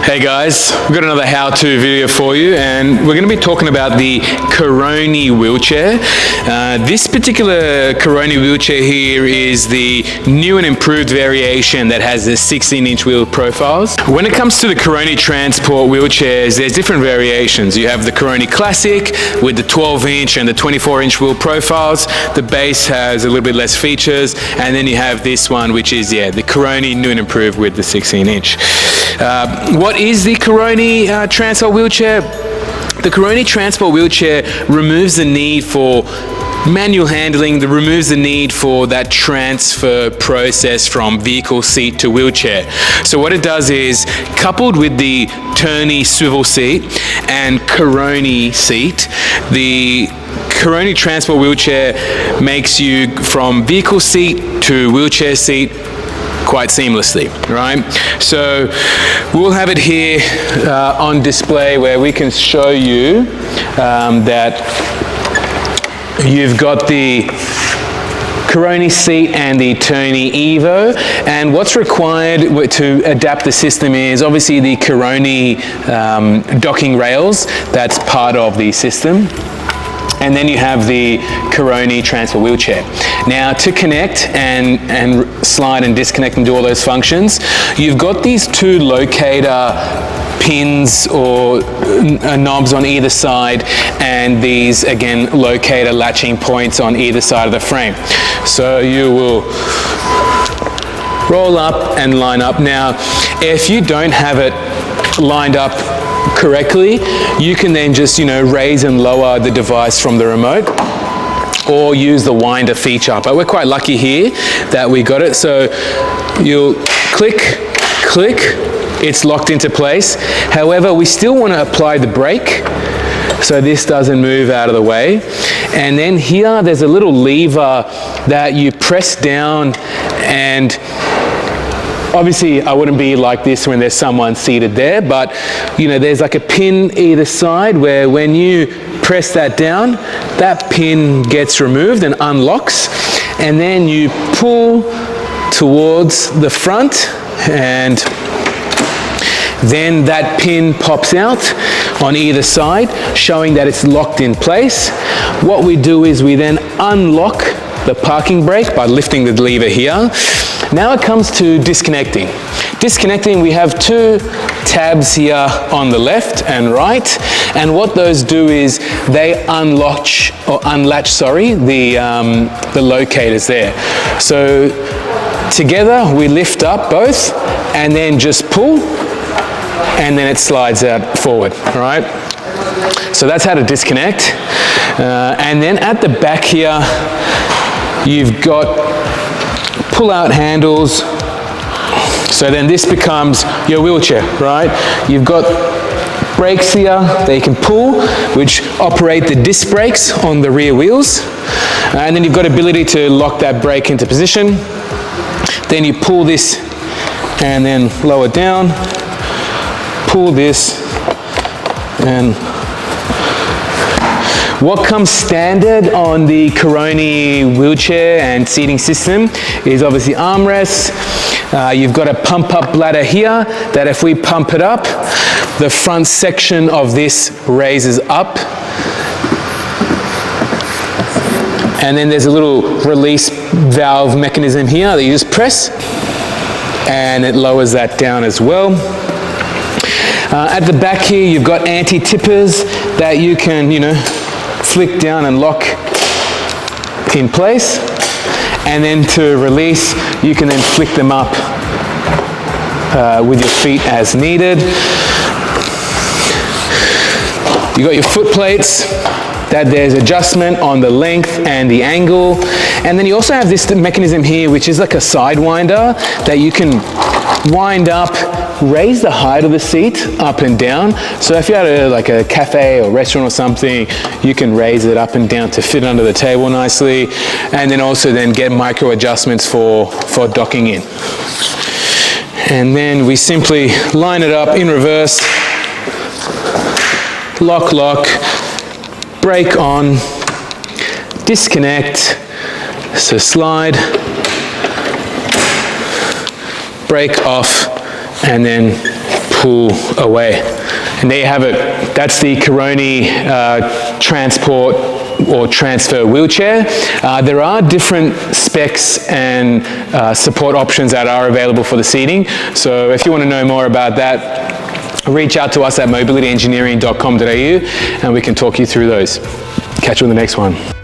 Hey guys, we've got another how-to video for you, and we're going to be talking about the Carony wheelchair. This particular Carony wheelchair here is the new and improved variation that has the 16-inch wheel profiles. When it comes to the Carony transport wheelchairs, there's different variations. You have the Carony Classic with the 12-inch and the 24-inch wheel profiles. The base has a little bit less features, and then you have this one, which is the Carony new and improved with the 16-inch. What is the Carony transport wheelchair? The Carony transport wheelchair removes the need for manual handling, removes the need for that transfer process from vehicle seat to wheelchair. So what it does is, coupled with the Turney swivel seat and Carony seat, the Carony transport wheelchair makes you from vehicle seat to wheelchair seat quite seamlessly, right? So we'll have it here on display where we can show you that you've got the Carony seat and the Turney Evo, and what's required to adapt the system is obviously the Carony docking rails. That's part of the system. And then you have the Carony transfer wheelchair. Now, to connect and slide and disconnect and do all those functions, you've got these two locator pins or knobs on either side, and these, again, locator latching points on either side of the frame. So you will roll up and line up. Now, if you don't have it lined up correctly, you can then just raise and lower the device from the remote or use the winder feature, but we're quite lucky here that we got it. So you'll click, it's locked into place. However, we still want to apply the brake so this doesn't move out of the way. And then here there's a little lever that you press down, and obviously, I wouldn't be like this when there's someone seated there, but there's like a pin either side where when you press that down, that pin gets removed and unlocks, and then you pull towards the front, and then that pin pops out on either side, showing that it's locked in place. What we do is we then unlock the parking brake by lifting the lever here. Now it comes to disconnecting. Disconnecting, we have two tabs here on the left and right, and what those do is they unlatch the locators there. So together we lift up both and then just pull, and then it slides out forward, all right? So that's how to disconnect. And then at the back here, you've got pull-out handles. So then this becomes your wheelchair, right? You've got brakes here that you can pull, which operate the disc brakes on the rear wheels. And then you've got ability to lock that brake into position. Then you pull this and then lower down. Pull this, and what comes standard on the Carony wheelchair and seating system is obviously armrests. You've got a pump-up bladder here that if we pump it up, the front section of this raises up. And then there's a little release valve mechanism here that you just press, and it lowers that down as well. At the back here, you've got anti-tippers that you can, flick down and lock in place, and then to release you can then flick them up with your feet as needed. You got your foot plates that there's adjustment on the length and the angle, and then you also have this mechanism here which is like a sidewinder that you can wind up, raise the height of the seat up and down. So if you're at like a cafe or restaurant or something, you can raise it up and down to fit under the table nicely, and then also then get micro adjustments for docking in. And then we simply line it up in reverse, lock, brake on, disconnect, so slide, brake off, and then pull away. And there you have it. That's the Carony transport or transfer wheelchair. There are different specs and support options that are available for the seating. So if you want to know more about that, reach out to us at mobilityengineering.com.au and we can talk you through those. Catch you on the next one.